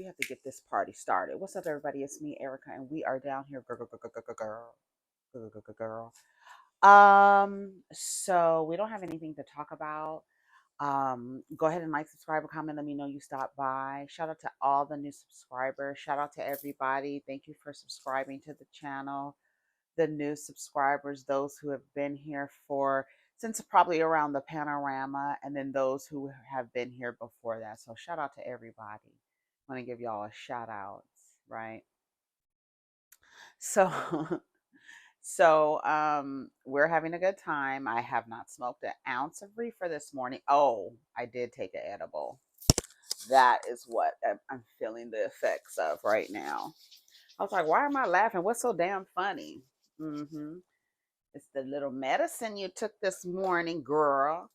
we have to get this party started. What's up, everybody? It's me, Erica, and we are down here, girl. So we don't have anything to talk about. Go ahead and like, subscribe, or comment. Let me know you stopped by. Shout out to all the new subscribers. Shout out to everybody. Thank you for subscribing to the channel. The new subscribers, those who have been here for since probably around the panorama, and then those who have been here before that. So shout out to everybody. I want to give y'all a shout out, right? So we're having a good time. I have not smoked an ounce of reefer this morning. Oh, I did take an edible. That is what I'm feeling the effects of right now. I was like, why am I laughing? What's so damn funny? Mm-hmm. It's the little medicine you took this morning, girl.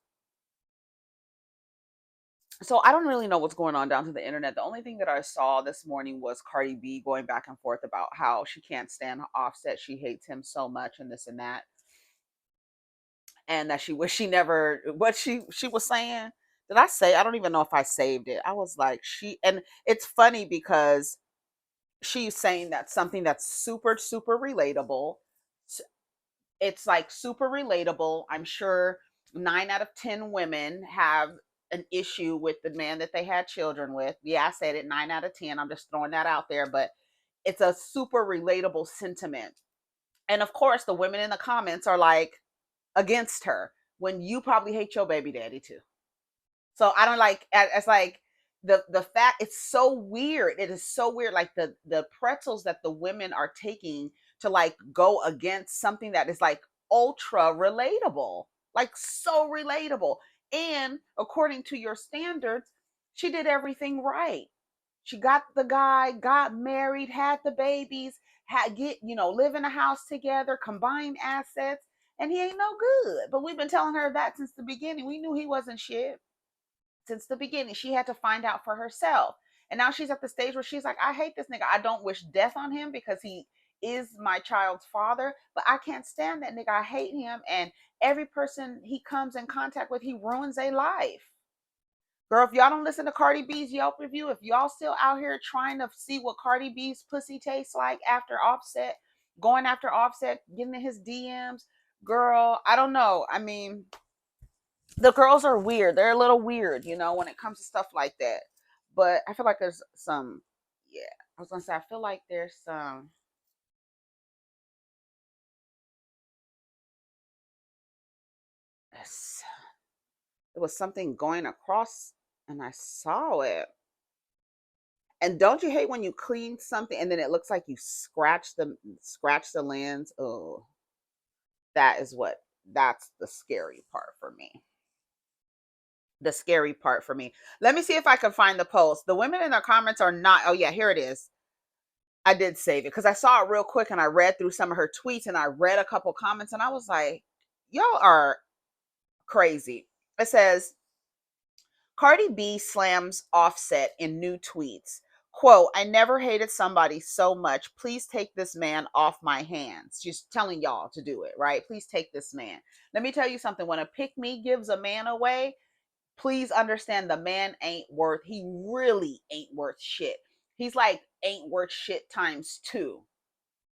So I don't really know what's going on down to the internet. The only thing that I saw this morning was Cardi B going back and forth about how she can't stand Offset. She hates him so much and this and that. And that she wish she never what she was saying. Did I say? I don't even know if I saved it. I was like, and it's funny because she's saying that something that's super, super relatable. It's like super relatable. I'm sure 9 out of 10 women have an issue with the man that they had children with. Yeah, I said it, 9 out of 10. I'm just throwing that out there, but it's a super relatable sentiment. And of course, the women in the comments are like against her when you probably hate your baby daddy too. So I don't like it's like the fact it's so weird. It is so weird. Like the pretzels that the women are taking to like go against something that is like ultra relatable, like so relatable. And according to your standards, she did everything right. She got the guy, got married, had the babies, live in a house together, combined assets, and he ain't no good. But we've been telling her that since the beginning. We knew he wasn't shit since the beginning. She had to find out for herself. And now she's at the stage where she's like, I hate this nigga. I don't wish death on him because he is my child's father, but I can't stand that nigga. I hate him. And every person he comes in contact with, he ruins a life. Girl, if y'all don't listen to Cardi B's Yelp review, if y'all still out here trying to see what Cardi B's pussy tastes like after Offset, going after Offset, getting in his DMs, girl, I don't know. I mean, the girls are weird. They're a little weird, when it comes to stuff like that. But I feel like there's some, yeah, I was gonna say, I feel like there's some, it was something going across and I saw it. And don't you hate when you clean something and then it looks like you scratch the lens? Oh, that's the scary part for me. The scary part for me. Let me see if I can find the post. The women in the comments are not. Oh yeah, here it is. I did save it because I saw it real quick and I read through some of her tweets and I read a couple comments and I was like, y'all are crazy. It says, Cardi B slams Offset in new tweets. Quote, I never hated somebody so much. Please take this man off my hands. She's telling y'all to do it, right? Please take this man. Let me tell you something. When a pick me gives a man away, please understand the man he really ain't worth shit. He's like ain't worth shit times two.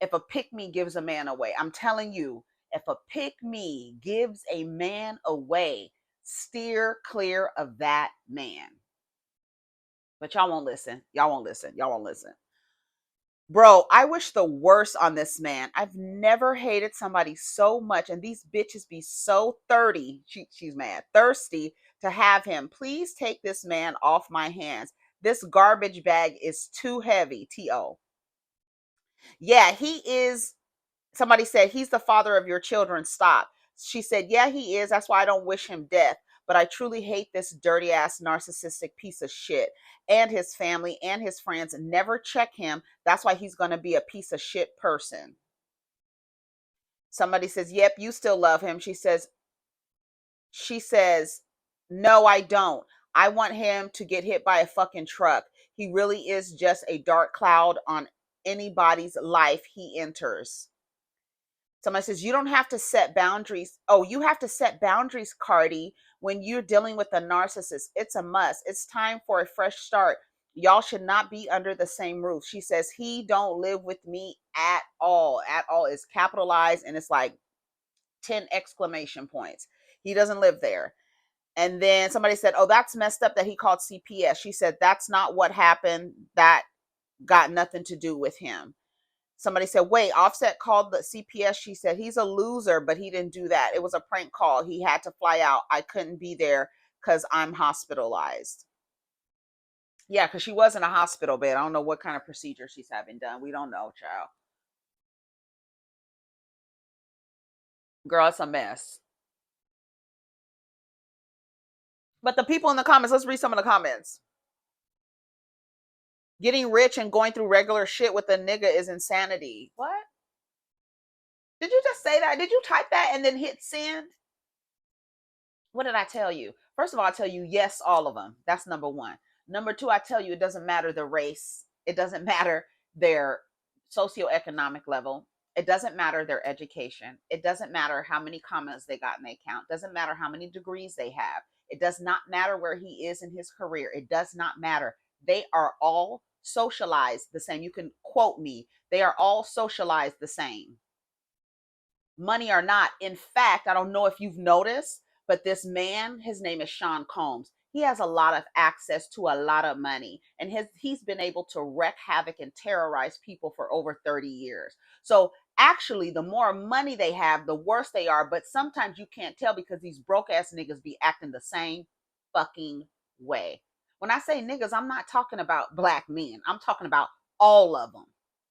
If a pick me gives a man away, I'm telling you, if a pick me gives a man away, steer clear of that man. But y'all won't listen. Y'all won't listen. Y'all won't listen. Bro, I wish the worst on this man. I've never hated somebody so much. And these bitches be so 30. She's mad. Thirsty to have him. Please take this man off my hands. This garbage bag is too heavy. T.O. Yeah, he is. Somebody said, he's the father of your children. Stop. She said, yeah, he is. That's why I don't wish him death. But I truly hate this dirty ass narcissistic piece of shit. And his family and his friends never check him. That's why he's going to be a piece of shit person. Somebody says, yep, you still love him. She says, no, I don't. I want him to get hit by a fucking truck. He really is just a dark cloud on anybody's life he enters. Somebody says, you don't have to set boundaries. Oh, you have to set boundaries, Cardi, when you're dealing with a narcissist. It's a must. It's time for a fresh start. Y'all should not be under the same roof. She says he don't live with me at all. At all is capitalized and it's like 10 exclamation points. He doesn't live there. And then somebody said, "Oh, that's messed up that he called CPS." She said, "That's not what happened. That got nothing to do with him." Somebody said, "Wait, Offset called the CPS." She said, "He's a loser, but he didn't do that. It was a prank call. He had to fly out. I couldn't be there because I'm hospitalized." Yeah, because she was in a hospital bed. I don't know what kind of procedure she's having done. We don't know, child. Girl, it's a mess. But the people in the comments, let's read some of the comments. Getting rich and going through regular shit with a nigga is insanity. What? Did you just say that? Did you type that and then hit send? What did I tell you? First of all, I tell you, yes, all of them. That's number one. Number two, I tell you, it doesn't matter their race. It doesn't matter their socioeconomic level. It doesn't matter their education. It doesn't matter how many comments they got in the account. It doesn't matter how many degrees they have. It does not matter where he is in his career. It does not matter. They are all socialized the same. You can quote me. They are all socialized the same, money or not. In fact, I don't know if you've noticed, but this man, his name is Sean Combs. He has a lot of access to a lot of money, and he's been able to wreak havoc and terrorize people for over 30 years. So actually, the more money they have, the worse they are. But sometimes you can't tell because these broke ass niggas be acting the same fucking way. When I say niggas, I'm not talking about black men. I'm talking about all of them.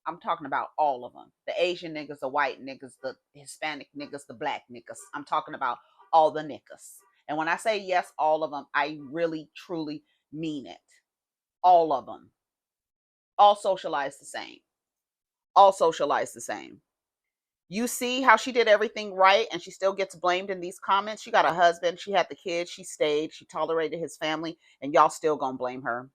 I'm talking about all of them. The Asian niggas, the white niggas, the Hispanic niggas, the black niggas. I'm talking about all the niggas. And when I say yes, all of them, I really, truly mean it. All of them. All socialized the same. All socialized the same. You see how she did everything right and she still gets blamed in these comments? She got a husband, she had the kids, she stayed, she tolerated his family, and y'all still gonna blame her.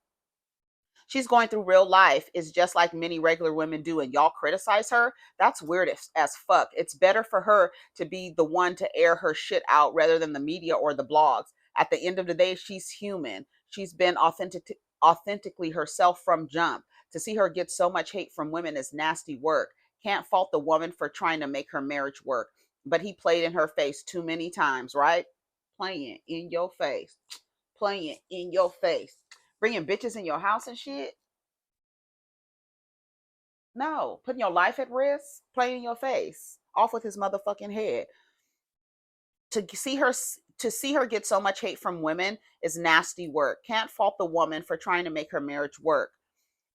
She's going through real life is just like many regular women do, and y'all criticize her. That's weird as fuck. It's better for her to be the one to air her shit out rather than the media or the blogs. At the end of the day, she's human. She's been authentically herself from jump. To see her get so much hate from women is nasty work. Can't fault the woman for trying to make her marriage work, but he played in her face too many times, right? Playing in your face. Playing in your face. Bringing bitches in your house and shit. No, putting your life at risk, playing in your face, off with his motherfucking head. To see her get so much hate from women is nasty work. Can't fault the woman for trying to make her marriage work,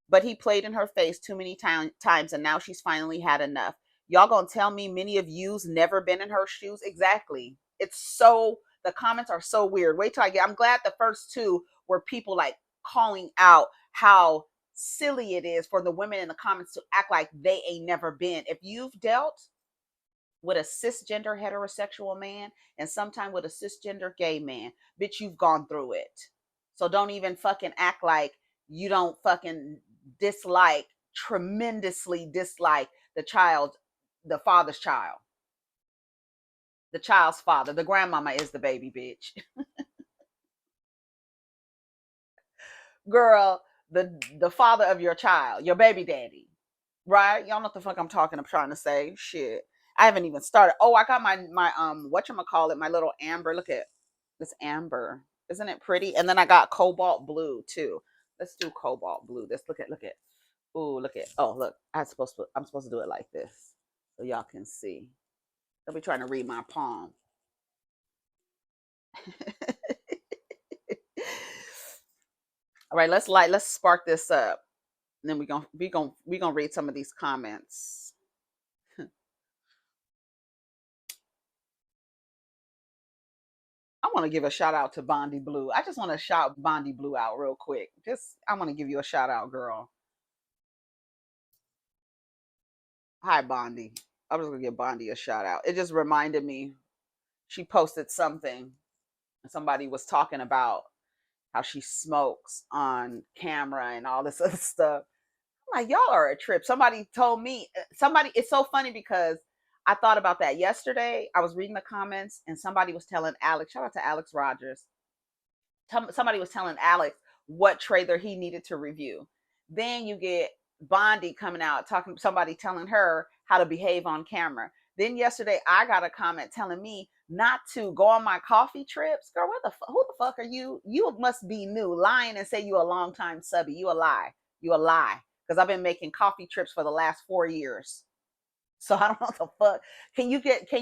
but he played in her face too many times, and now she's finally had enough. Y'all gonna tell me many of you's never been in her shoes? Exactly. It's so the comments are so weird. Wait till I get. I'm glad the first two were people like calling out how silly it is for the women in the comments to act like they ain't never been. If you've dealt with a cisgender heterosexual man and sometime with a cisgender gay man, bitch, you've gone through it. So don't even fucking act like you don't fucking dislike, tremendously dislike the child, the father's child, the child's father. The grandmama is the baby, bitch. Girl, the father of your child, your baby daddy. Right? Y'all know what the fuck I'm trying to say. Shit. I haven't even started. Oh, I got my whatchamacallit, my little amber. Look at this amber. Isn't it pretty? And then I got cobalt blue too. Let's do cobalt blue. This look at. Ooh, look at. Oh, look. I'm supposed to do it like this. So y'all can see. I'll be trying to read my palm. All right, let's spark this up. And then we gonna read some of these comments. I want to give a shout out to Bondi Blue. I just want to shout Bondi Blue out real quick. I want to give you a shout out, girl. Hi, Bondi. I was gonna give Bondi a shout out. It just reminded me. She posted something. Somebody was talking about how she smokes on camera and all this other stuff. I'm like, y'all are a trip. Somebody told me. Somebody. It's so funny because I thought about that yesterday. I was reading the comments and somebody was telling Alex. Shout out to Alex Rogers. Somebody was telling Alex, what trailer he needed to review. Then you get Bondi coming out talking, somebody telling her how to behave on camera. Then yesterday I got a comment telling me not to go on my coffee trips. Girl, who the fuck are you? You must be new, lying and say you a long time subby. You a lie. You a lie. Because I've been making coffee trips for the last 4 years. So I don't know what the fuck. Can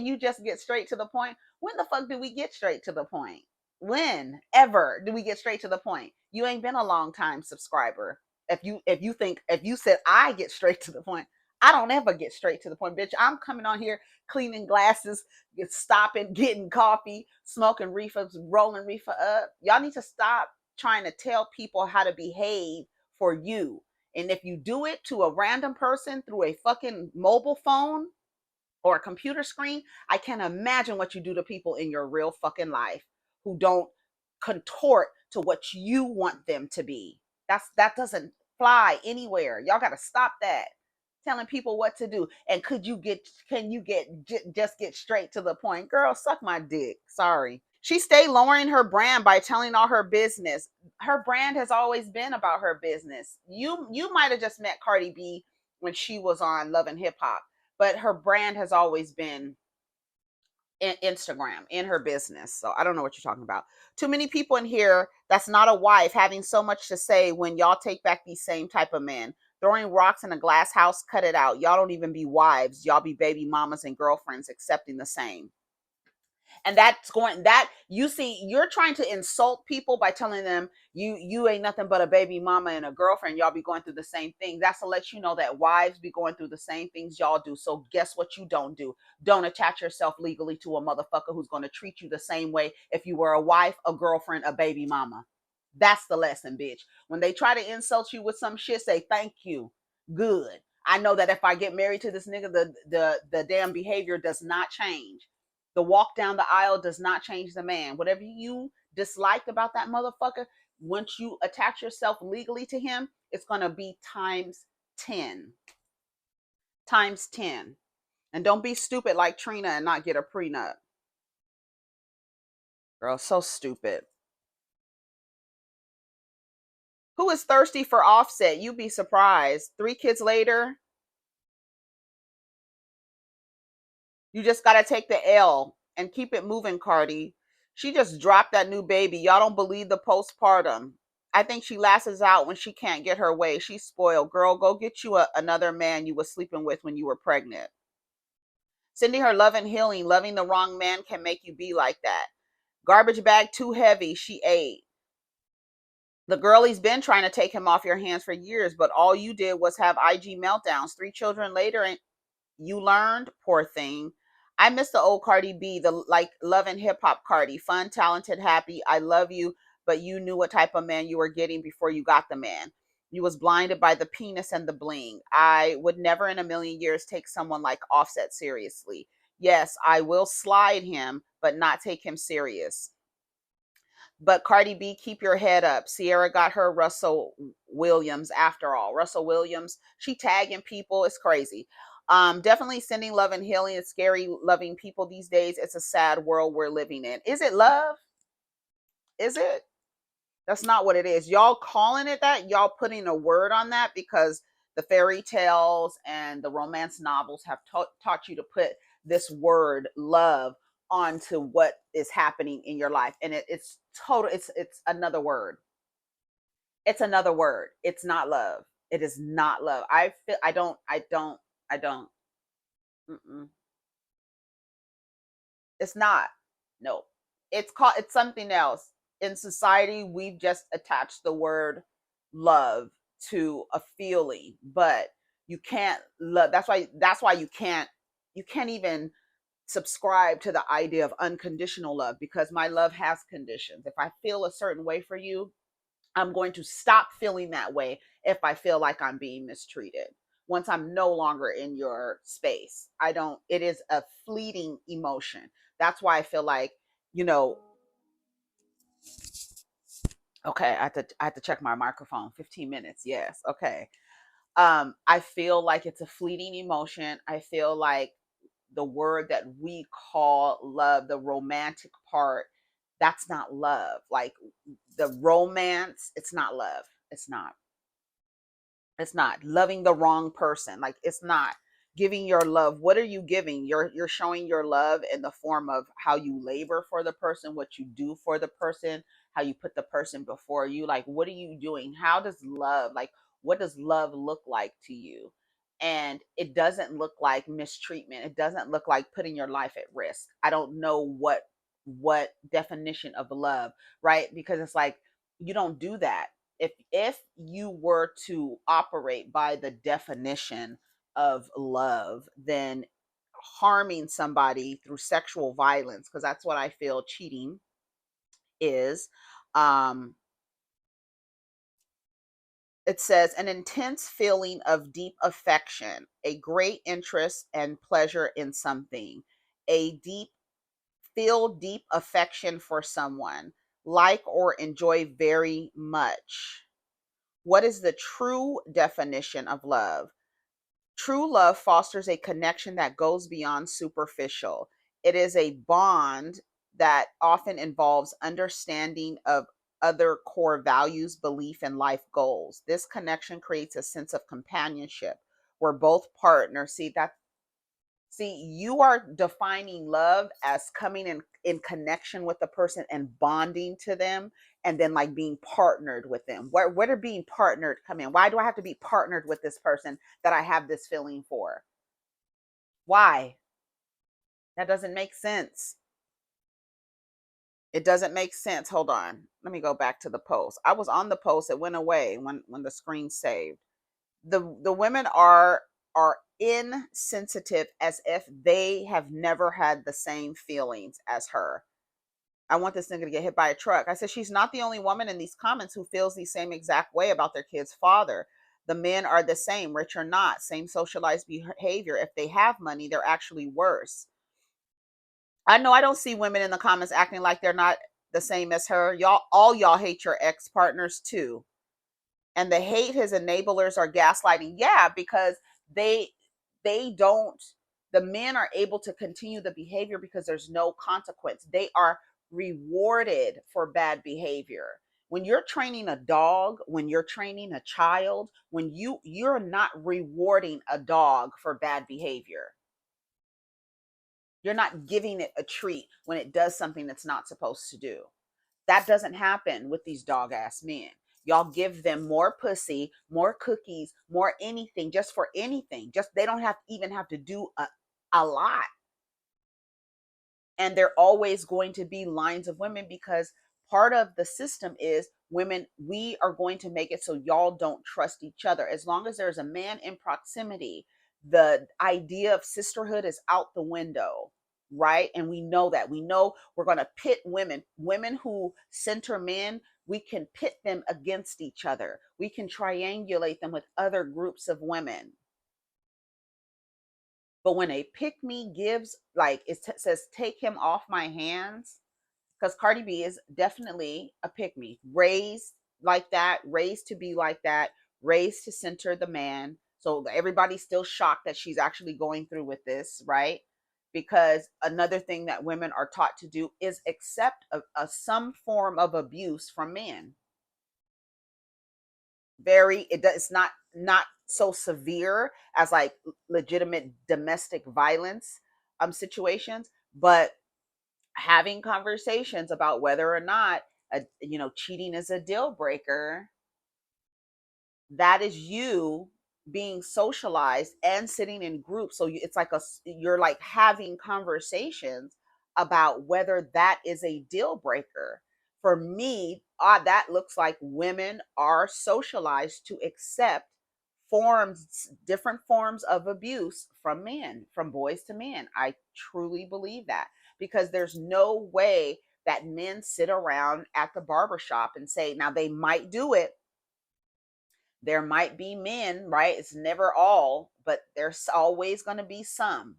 you just get straight to the point? When the fuck do we get straight to the point? When ever do we get straight to the point? You ain't been a long time subscriber. If you said I get straight to the point, I don't ever get straight to the point, bitch. I'm coming on here cleaning glasses, stopping, getting coffee, smoking reefers, rolling reefer up. Y'all need to stop trying to tell people how to behave for you. And if you do it to a random person through a fucking mobile phone or a computer screen, I can't imagine what you do to people in your real fucking life who don't contort to what you want them to be. That doesn't fly anywhere. Y'all got to stop that. Telling people what to do. And can you just get straight to the point? Girl, suck my dick. Sorry. She stayed lowering her brand by telling all her business. Her brand has always been about her business. You might have just met Cardi B when she was on Love and Hip Hop, but her brand has always been in Instagram, in her business. So I don't know what you're talking about. Too many people in here that's not a wife having so much to say when y'all take back these same type of men. Throwing rocks in a glass house, cut it out. Y'all don't even be wives. Y'all be baby mamas and girlfriends accepting the same. And that's going that you see you're trying to insult people by telling them you ain't nothing but a baby mama and a girlfriend. Y'all be going through the same thing. That's to let you know that wives be going through the same things y'all do. So guess what you don't do? Don't attach yourself legally to a motherfucker who's going to treat you the same way if you were a wife, a girlfriend, a baby mama. That's the lesson, bitch. When they try to insult you with some shit, say thank you. Good. I know that if I get married to this nigga, the damn behavior does not change. The walk down the aisle does not change the man. Whatever you disliked about that motherfucker, once you attach yourself legally to him, it's going to be times 10. Times 10. And don't be stupid like Trina and not get a prenup. Girl, so stupid. Who is thirsty for Offset? You'd be surprised. 3 kids later, you just got to take the L and keep it moving, Cardi. She just dropped that new baby. Y'all don't believe the postpartum. I think she lashes out when she can't get her way. She's spoiled. Girl, go get you another man you was sleeping with when you were pregnant. Sending her love and healing. Loving the wrong man can make you be like that. Garbage bag too heavy. She ate. The girlie's been trying to take him off your hands for years, but all you did was have IG meltdowns. 3 children later, and you learned, poor thing. I miss the old Cardi B, the like love and hip hop Cardi, fun, talented, happy. I love you, but you knew what type of man you were getting before you got the man. You was blinded by the penis and the bling. I would never in a million years take someone like Offset seriously. Yes, I will slide him, but not take him serious. But Cardi B, keep your head up. Sierra got her Russell Williams after all. Russell Williams, she tagging people. It's crazy. Definitely sending love and healing. It's scary loving people these days. It's a sad world we're living in. Is it love? Is it? That's not what it is. Y'all calling it that, y'all putting a word on that because the fairy tales and the romance novels have taught you to put this word love onto what is happening in your life. And it's total, it's another word. It's another word. It's not love. It is not love. I don't. Mm-mm. It's not. No. It's something else. In society, we've just attached the word love to a feeling, but you can't love. That's why you can't even subscribe to the idea of unconditional love because my love has conditions. If I feel a certain way for you, I'm going to stop feeling that way if I feel like I'm being mistreated. Once I'm no longer in your space, I don't, it is a fleeting emotion. That's why I feel like, you know, okay, I have to check my microphone. 15 minutes. Yes. Okay. I feel like it's a fleeting emotion. I feel like the word that we call love, the romantic part, That's not love. Like the romance, it's not love. It's not. It's not loving the wrong person. Like it's not giving your love. What are you giving? You're showing your love in the form of how you labor for the person, what you do for the person, how you put the person before you. Like what are you doing? How does love, like what does love look like to you? And it doesn't look like mistreatment. It doesn't look like putting your life at risk. I don't know what definition of love, right? Because it's like you don't do that. If you were to operate by the definition of love, then harming somebody through sexual violence, because that's what I feel cheating is. um it says an intense feeling of deep affection, a great interest and pleasure in something, a deep feel deep affection for someone, like or enjoy very much. What is the true definition of love? True love fosters a connection that goes beyond superficial. It is a bond that often involves understanding of other core values, belief, and life goals. This connection creates a sense of companionship where both partners see, you are defining love as coming in connection with the person and bonding to them, and then like being partnered with them. Where did being partnered come in? Why do I have to be partnered with this person that I have this feeling for? Why? That doesn't make sense. It doesn't make sense. Hold on. Let me go back to the post. I was on the post. It went away when the screen saved. The women are insensitive as if they have never had the same feelings as her. I want this nigga to get hit by a truck. I said she's not the only woman in these comments who feels the same exact way about their kid's father. The men are the same, rich or not, same socialized behavior. If they have money, they're actually worse. I know I don't see women in the comments acting like they're not the same as her. Y'all hate your ex partners too, and the hate his enablers are gaslighting. Yeah, because they they don't, the men are able to continue the behavior because there's no consequence. They are rewarded for bad behavior. When you're training a dog, when you're training a child, when you're not rewarding a dog for bad behavior. You're not giving it a treat when it does something that's not supposed to do. That doesn't happen with these dog ass men. Y'all give them more pussy, more cookies, more anything, just for anything. Just they don't have even have to do a lot. And there always going to be lines of women because part of the system is women, we are going to make it so y'all don't trust each other. As long as there's a man in proximity, the idea of sisterhood is out the window, right? And we know that. We know we're going to pit women who center men, we can pit them against each other. We can triangulate them with other groups of women. But when a pick me gives, like says, take him off my hands, because Cardi B is definitely a pick me, raised like that, raised to be like that, raised to center the man. So everybody's still shocked that she's actually going through with this, right? Because another thing that women are taught to do is accept some form of abuse from men. It's not so severe as like legitimate domestic violence situations, but having conversations about whether or not cheating is a deal breaker, that is you being socialized and sitting in groups. So it's like you're like having conversations about whether that is a deal breaker. For me, that looks like women are socialized to accept different forms of abuse from men, from boys to men. I truly believe that, because there's no way that men sit around at the barbershop and say, now they might do it, there might be men, right? It's never all, but there's always going to be some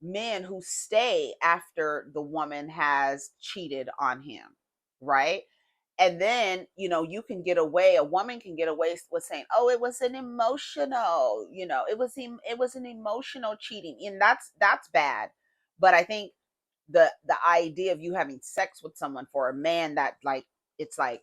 men who stay after the woman has cheated on him, right? And then, you can get away, a woman can get away with saying, oh, it was an emotional, it was an emotional cheating. And that's bad. But I think the idea of you having sex with someone, for a man, that like, it's like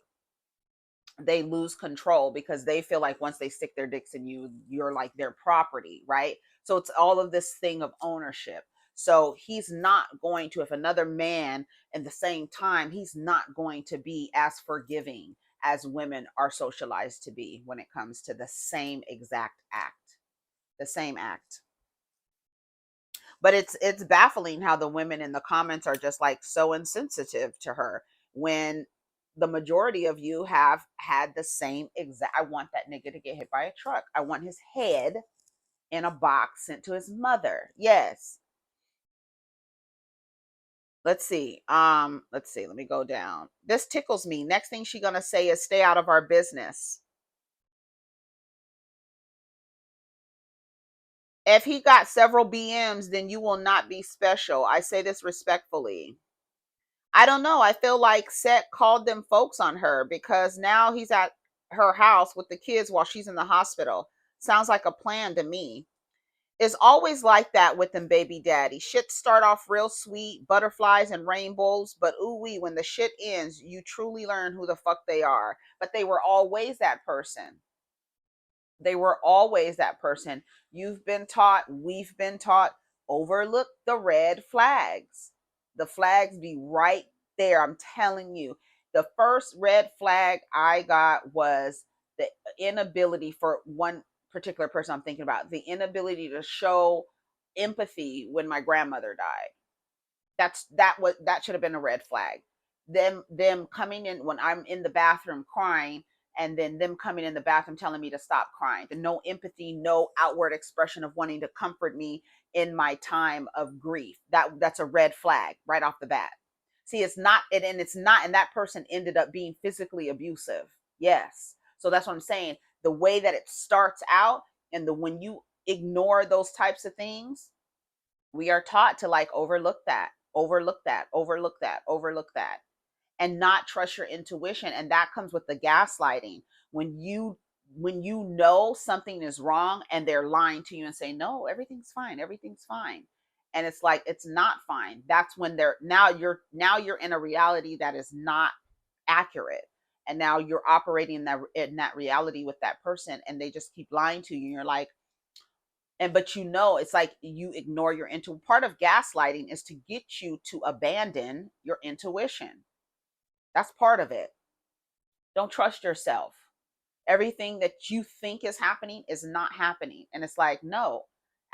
they lose control because they feel like once they stick their dicks in you, you're like their property, right? So it's all of this thing of ownership. So he's not going to, if another man at the same time, he's not going to be as forgiving as women are socialized to be when it comes to the same exact act, the same act. But it's baffling how the women in the comments are just like so insensitive to her, when the majority of you have had the same exact. I want that nigga to get hit by a truck. I want his head in a box sent to his mother. Yes. Let's see, let me go down. This tickles me. Next thing she gonna say is stay out of our business. If he got several BMs, then you will not be special. I say this respectfully. I don't know. I feel like Set called them folks on her because now he's at her house with the kids while she's in the hospital. Sounds like a plan to me. It's always like that with them baby daddy. Shit start off real sweet, butterflies and rainbows, but ooh wee, when the shit ends, you truly learn who the fuck they are. But they were always that person. They were always that person. You've been taught, we've been taught, overlook the red flags. The flags be right there. I'm telling you. The first red flag I got was the inability, for one particular person I'm thinking about, the inability to show empathy when my grandmother died. That should have been a red flag. Them coming in when I'm in the bathroom crying, and then them coming in the bathroom telling me to stop crying. The no empathy, no outward expression of wanting to comfort me in my time of grief. That's a red flag right off the bat. See, it's not, and it's not, and that person ended up being physically abusive. Yes. So that's what I'm saying. The way that it starts out, and the when you ignore those types of things, we are taught to like overlook that, overlook that, overlook that, overlook that, and not trust your intuition. And that comes with the gaslighting. When you know something is wrong and they're lying to you and say, no, everything's fine, everything's fine. And it's like it's not fine. That's when they're now you're in a reality that is not accurate. And now you're operating in that reality with that person, and they just keep lying to you. And you're like, and but it's like you ignore your intuition. Part of gaslighting is to get you to abandon your intuition. That's part of it. Don't trust yourself. Everything that you think is happening is not happening, and it's like, no,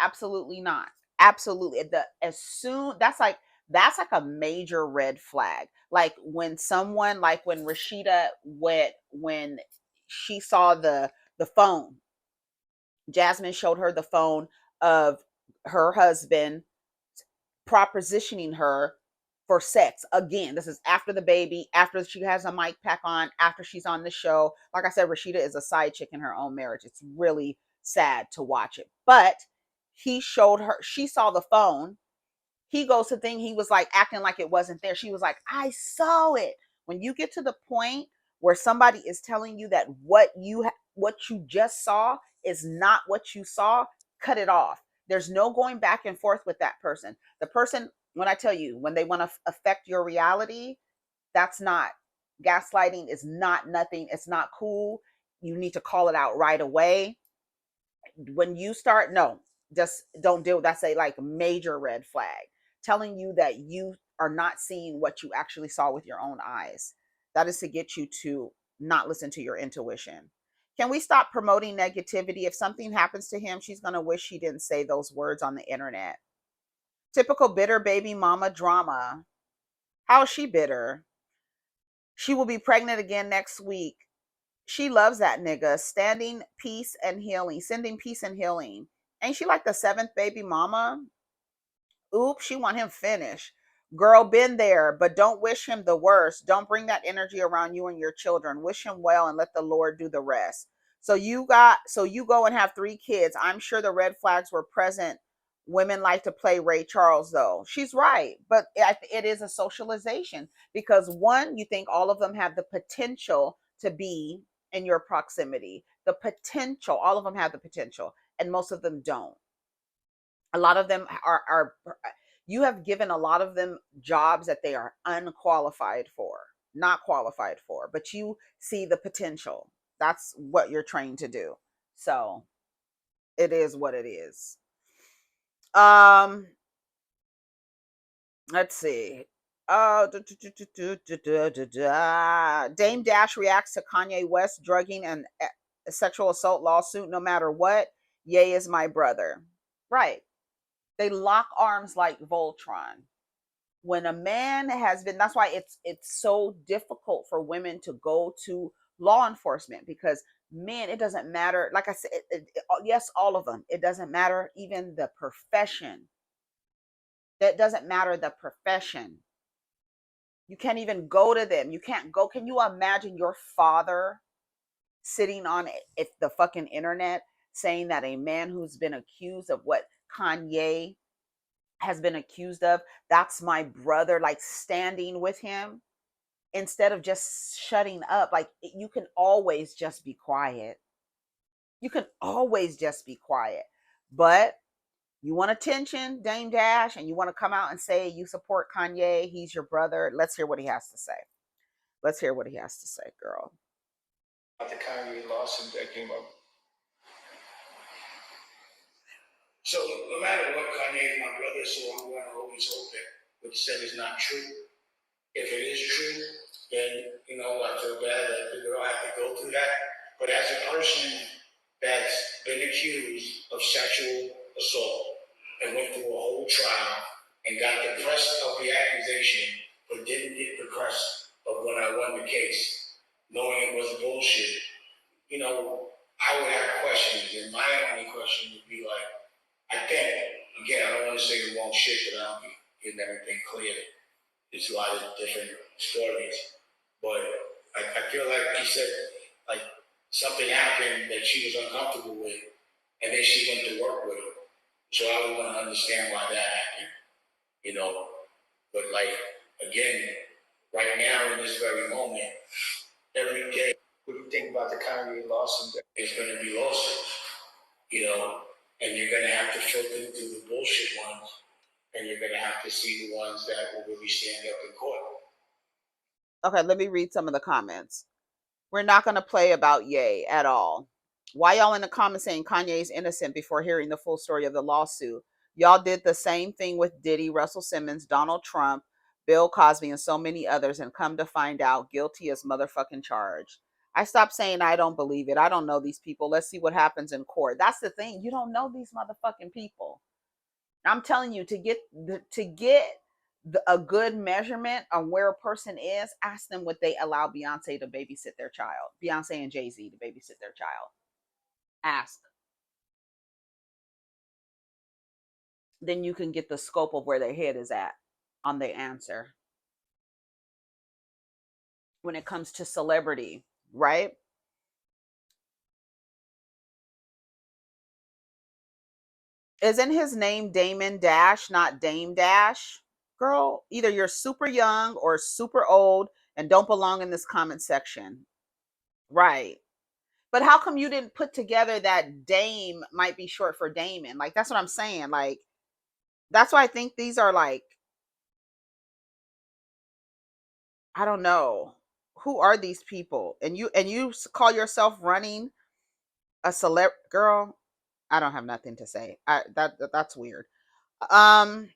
absolutely not. Absolutely. The as soon that's like a major red flag. Like when someone, like when Rashida went, when she saw the phone, Jasmine showed her the phone of her husband propositioning her for sex again. This is after the baby, after she has a mic pack on, after she's on the show. Like I said, Rashida is a side chick in her own marriage. It's really sad to watch it. But he showed her, she saw the phone. He goes to thing, he was like acting like it wasn't there. She was like, I saw it. When you get to the point where somebody is telling you that what you just saw is not what you saw, cut it off. There's no going back and forth with that person. The person, when I tell you, when they want to affect your reality, that's not, gaslighting is not nothing. It's not cool. You need to call it out right away. When you start, no, just don't deal with, that's a like major red flag, telling you that you are not seeing what you actually saw with your own eyes. That is to get you to not listen to your intuition. Can we stop promoting negativity? If something happens to him, she's going to wish she didn't say those words on the internet. Typical bitter baby mama drama. How is she bitter? She will be pregnant again next week. She loves that nigga. Standing peace and healing, sending peace and healing. Ain't she like the seventh baby mama? Oops, she want him finished. Girl, been there, but don't wish him the worst. Don't bring that energy around you and your children. Wish him well and let the Lord do the rest. So you go and have 3 kids. I'm sure the red flags were present. Women like to play Ray Charles, though. She's right, but it is a socialization because one, you think all of them have the potential to be in your proximity. The potential, all of them have the potential, and most of them don't. A lot of them are You have given a lot of them jobs that they are unqualified for, not qualified for, but you see the potential. That's what you're trained to do. So it is what it is. Um, let's see. Dame Dash reacts to Kanye West drugging and sexual assault lawsuit. No matter what, Ye is my brother. Right. They lock arms like Voltron. When a man has been, that's why it's so difficult for women to go to law enforcement, because men, it doesn't matter. Like I said, yes, all of them. It doesn't matter. Even the profession. That doesn't matter. The profession. You can't even go to them. You can't go. Can you imagine your father sitting on the fucking internet saying that a man who's been accused of what Kanye has been accused of, that's my brother, like standing with him instead of just shutting up? Like, you can always just be quiet. You can always just be quiet. But you want attention, Dame Dash, and you want to come out and say you support Kanye, he's your brother. Let's hear what he has to say. Let's hear what he has to say, girl. About the Kanye lawsuit that came up. So no matter what, Kanye is my brother, so I'm going to always hope that what he said is not true. If it is true, then, I feel bad that the girl had to go through that. But as a person that's been accused of sexual assault and went through a whole trial and got the crest of the accusation, but didn't get the crest of when I won the case, knowing it was bullshit, I would have questions. And my only question would be like, I think, again, I don't want to say the wrong shit, but I don't be getting everything clear. It's a lot of different stories. But I feel like he said, like, something happened that she was uncomfortable with, and then she went to work with him. So I would want to understand why that happened. But, like, again, right now in this very moment, every day, what do you think about the Kanye lawsuit? It's going to be lawsuits, and you're going to have to filter through the bullshit ones, and you're going to have to see the ones that will really stand up in court. Okay, let me read some of the comments. We're not going to play about Ye at all. Why y'all in the comments saying Kanye's innocent before hearing the full story of the lawsuit? Y'all did the same thing with Diddy, Russell Simmons, Donald Trump, Bill Cosby, and so many others, and come to find out, guilty as motherfucking charged. I stopped saying I don't believe it. I don't know these people. Let's see what happens in court. That's the thing. You don't know these motherfucking people. I'm telling you, to get a good measurement on where a person is, ask them would they allow Beyonce to babysit their child, Beyonce and Jay-Z to babysit their child. Ask. Then you can get the scope of where their head is at on the answer. When it comes to celebrity, right? Isn't his name Damon Dash, not Dame Dash? Girl, either you're super young or super old and don't belong in this comment section. Right. But how come you didn't put together that Dame might be short for Damon? Like, that's what I'm saying. Like, that's why I think these are like, I don't know. Who are these people? And you call yourself running a celeb, girl? I don't have nothing to say. That's weird. Um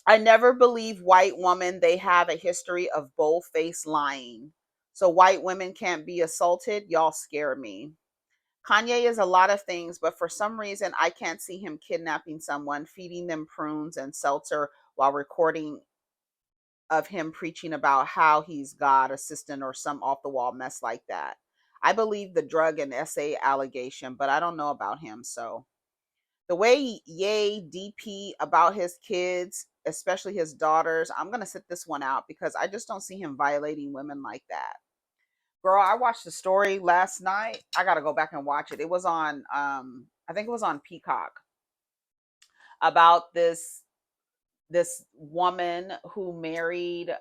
I never believe white women, they have a history of bold-faced lying. So white women can't be assaulted. Y'all scare me. Kanye is a lot of things, but for some reason, I can't see him kidnapping someone, feeding them prunes and seltzer while recording of him preaching about how he's God, assistant, or some off the wall mess like that. I believe the drug and essay allegation, but I don't know about him. So the way Ye DP about his kids, especially his daughters, I'm going to sit this one out because I just don't see him violating women like that. Girl, I watched the story last night. I got to go back and watch it. It was on I think it was on Peacock, about this woman who married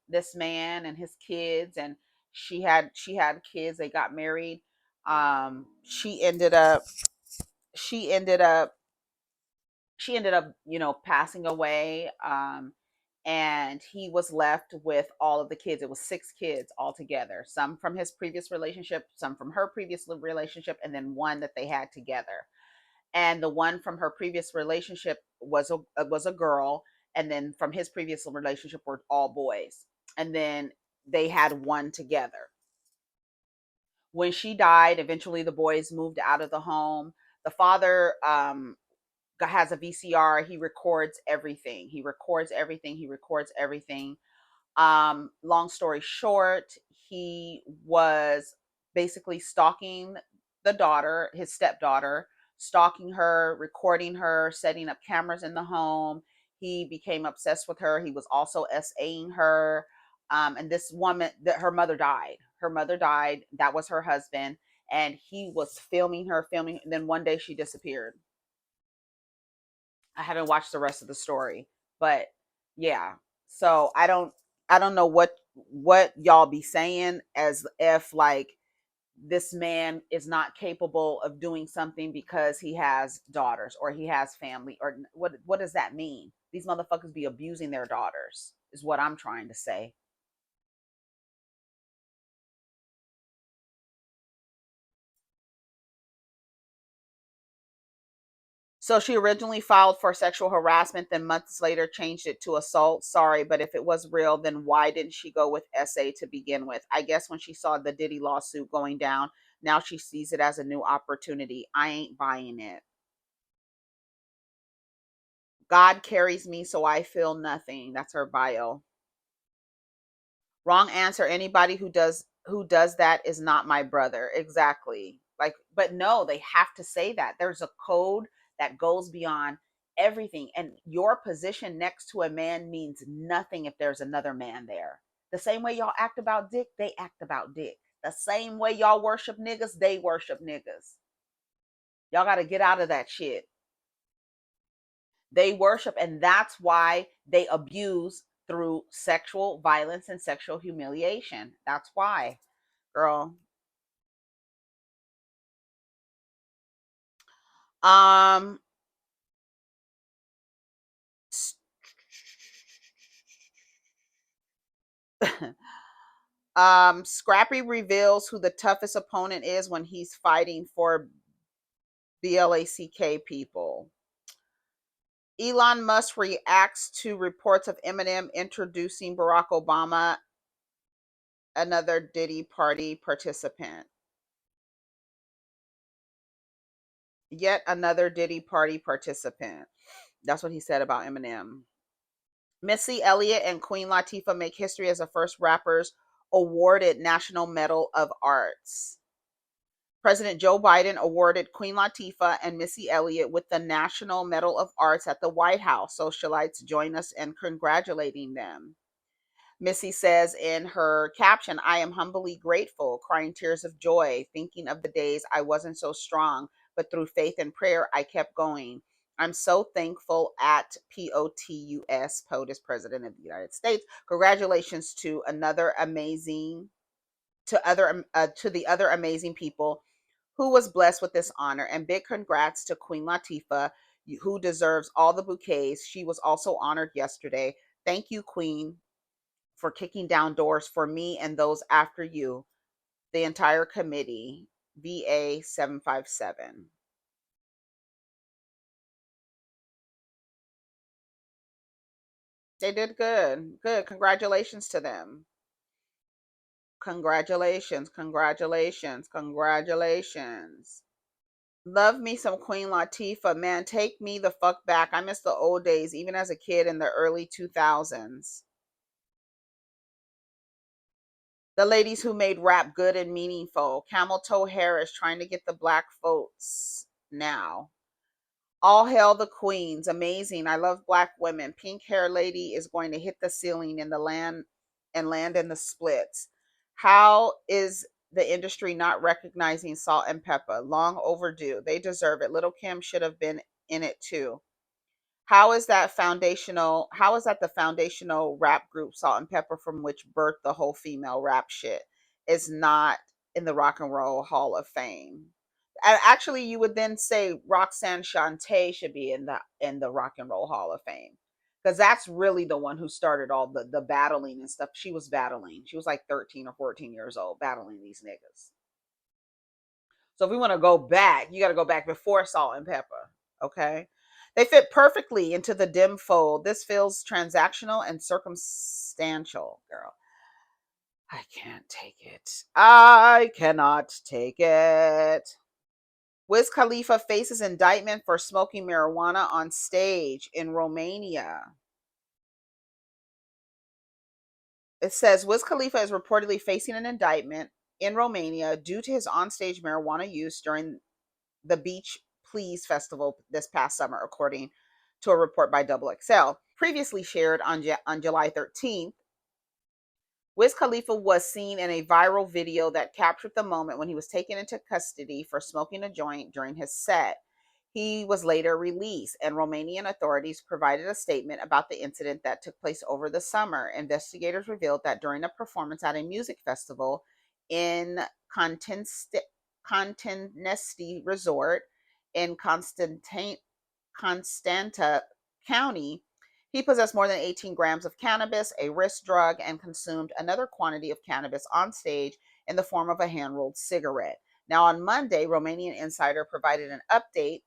this man and his kids, and she had kids. They got married. She ended up she ended up, passing away. And he was left with all of the kids. It was 6 kids altogether, some from his previous relationship, some from her previous relationship, and then one that they had together. And the one from her previous relationship was a girl, and then from his previous relationship were all boys. And then they had one together. When she died, eventually the boys moved out of the home. The father has a VCR. He records everything. He records everything. He records everything. Long story short, he was basically stalking the daughter, his stepdaughter, stalking her, recording her, setting up cameras in the home. He became obsessed with her. He was also SAing her. And this woman, that her mother died. Her mother died. That was her husband. And he was filming her, filming. And then one day she disappeared. I haven't watched the rest of the story, but yeah. So I don't know what y'all be saying as if like this man is not capable of doing something because he has daughters or he has family, or what does that mean? These motherfuckers be abusing their daughters is what I'm trying to say. So she originally filed for sexual harassment, then months later changed it to assault. Sorry, but if it was real, then why didn't she go with SA to begin with? I guess when she saw the Diddy lawsuit going down, now she sees it as a new opportunity. I ain't buying it. God carries me, so I feel nothing. That's her bio. Wrong answer. Anybody who does that is not my brother. Exactly. Like, but no, they have to say that. There's a code that goes beyond everything. And your position next to a man means nothing if there's another man there. The same way y'all act about dick, they act about dick. The same way y'all worship niggas, they worship niggas. Y'all got to get out of that shit. They worship, and that's why they abuse through sexual violence and sexual humiliation. That's why, girl. Um, Scrappy reveals who the toughest opponent is when he's fighting for BLACK people. Elon Musk reacts to reports of Eminem introducing Barack Obama, another Diddy party participant. Yet another Diddy party participant. That's what he said about Eminem. Missy Elliott and Queen Latifah make history as the first rappers awarded National Medal of Arts. President Joe Biden awarded Queen Latifah and Missy Elliott with the National Medal of Arts at the White House. Socialites join us in congratulating them. Missy says in her caption, I am humbly grateful, crying tears of joy, thinking of the days I wasn't so strong, but through faith and prayer, I kept going. I'm so thankful at POTUS, POTUS, President of the United States. Congratulations to another amazing, to the other amazing people who was blessed with this honor. And big congrats to Queen Latifah, who deserves all the bouquets. She was also honored yesterday. Thank you, Queen, for kicking down doors for me and those after you, the entire committee, VA 757. They did good. Good. Congratulations to them. Congratulations. Congratulations. Congratulations. Love me some Queen Latifah. Man, take me the fuck back. I miss the old days, even as a kid in the early 2000s. The ladies who made rap good and meaningful. Camel Toe Harris trying to get the black votes now. All hail the queens. Amazing. I love black women. Pink hair lady is going to hit the ceiling in the land and land in the splits. How is the industry not recognizing Salt and Pepper? Long overdue. They deserve it. Little Kim should have been in it too. How is that the foundational rap group Salt and Pepper, from which birthed the whole female rap shit, is not in the Rock and Roll Hall of Fame? And actually, you would then say Roxanne Shante should be in the Rock and Roll Hall of Fame, because that's really the one who started all the battling and stuff. She was battling. She was like 13 or 14 years old battling these niggas. So if we want to go back, you got to go back before Salt and Pepper. Okay. They fit perfectly into the dim fold. This feels transactional and circumstantial, girl. I can't take it. I cannot take it. Wiz Khalifa faces indictment for smoking marijuana on stage in Romania. It says Wiz Khalifa is reportedly facing an indictment in Romania due to his onstage marijuana use during the Beach Please festival this past summer, according to a report by Double XL. Previously shared on July 13th, Wiz Khalifa was seen in a viral video that captured the moment when he was taken into custody for smoking a joint during his set. He was later released, and Romanian authorities provided a statement about the incident that took place over the summer. Investigators revealed that during a performance at a music festival in Constanesti Resort in Constanta County, he possessed more than 18 grams of cannabis, a wrist drug, and consumed another quantity of cannabis on stage in the form of a hand rolled cigarette. Now, on Monday, Romanian Insider provided an update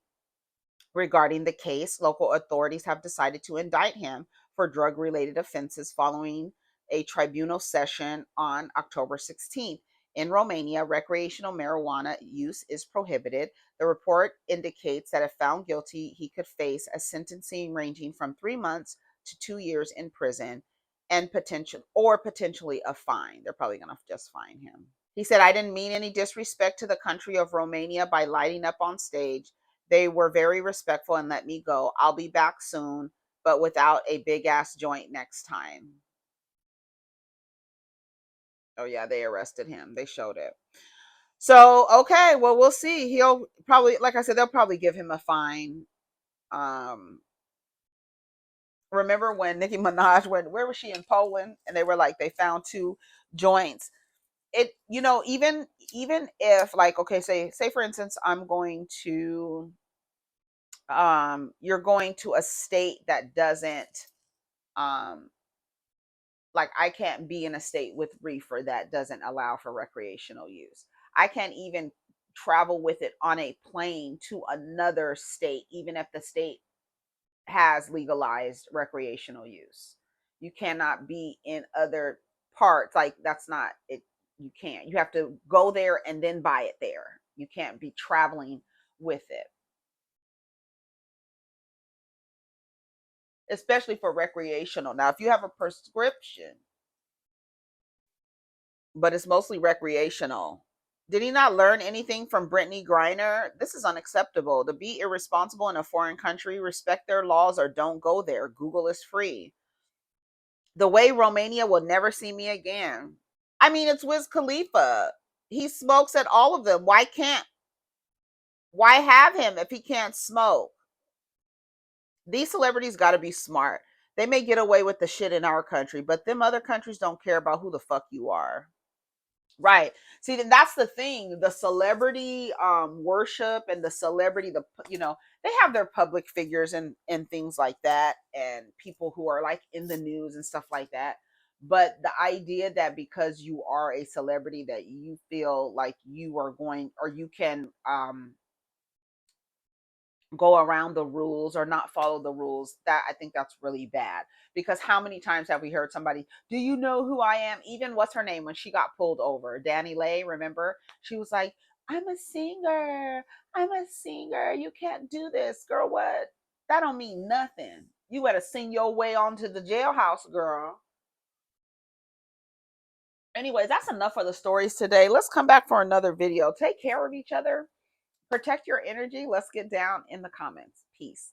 regarding the case. Local authorities have decided to indict him for drug related offenses following a tribunal session on October 16th. In Romania, recreational marijuana use is prohibited. The report indicates that if found guilty, he could face a sentencing ranging from 3 months to 2 years in prison and potentially a fine. They're probably going to just fine him. He said, I didn't mean any disrespect to the country of Romania by lighting up on stage. They were very respectful and let me go. I'll be back soon, but without a big ass joint next time. Oh, yeah, they arrested him. They showed it. So, okay, well, we'll see. He'll probably, like I said, they'll probably give him a fine. Um, Remember when Nicki Minaj went, where was she, in Poland? And they were like, they found two joints. It, even if, like, okay, say for instance, I'm going to you're going to a state that doesn't um like, I can't be in a state with reefer that doesn't allow for recreational use. I can't even travel with it on a plane to another state, even if the state has legalized recreational use. You cannot be in other parts. Like, that's not it. You can't. You have to go there and then buy it there. You can't be traveling with it, especially for recreational. Now, if you have a prescription, but it's mostly recreational. Did he not learn anything from Brittany Griner? This is unacceptable. To be irresponsible in a foreign country, respect their laws or don't go there. Google is free. The way Romania will never see me again. I mean, it's Wiz Khalifa. He smokes at all of them. Why have him if he can't smoke? These celebrities got to be smart. They may get away with the shit in our country, but them other countries don't care about who the fuck you are. Right. See, then that's the thing. The celebrity worship and the celebrity, they have their public figures and things like that, and people who are like in the news and stuff like that. But the idea that because you are a celebrity that you feel like you are going, or you can go around the rules or not follow the rules, that, I think that's really bad. Because how many times have we heard somebody, do you know who I am? Even, what's her name, when she got pulled over, Danny Lay, remember, she was like, I'm a singer, you can't do this. Girl, what? That don't mean nothing. You better sing your way onto the jailhouse, girl. Anyways, that's enough for the stories today. Let's come back for another video. Take care of each other, protect your energy. Let's get down in the comments. Peace.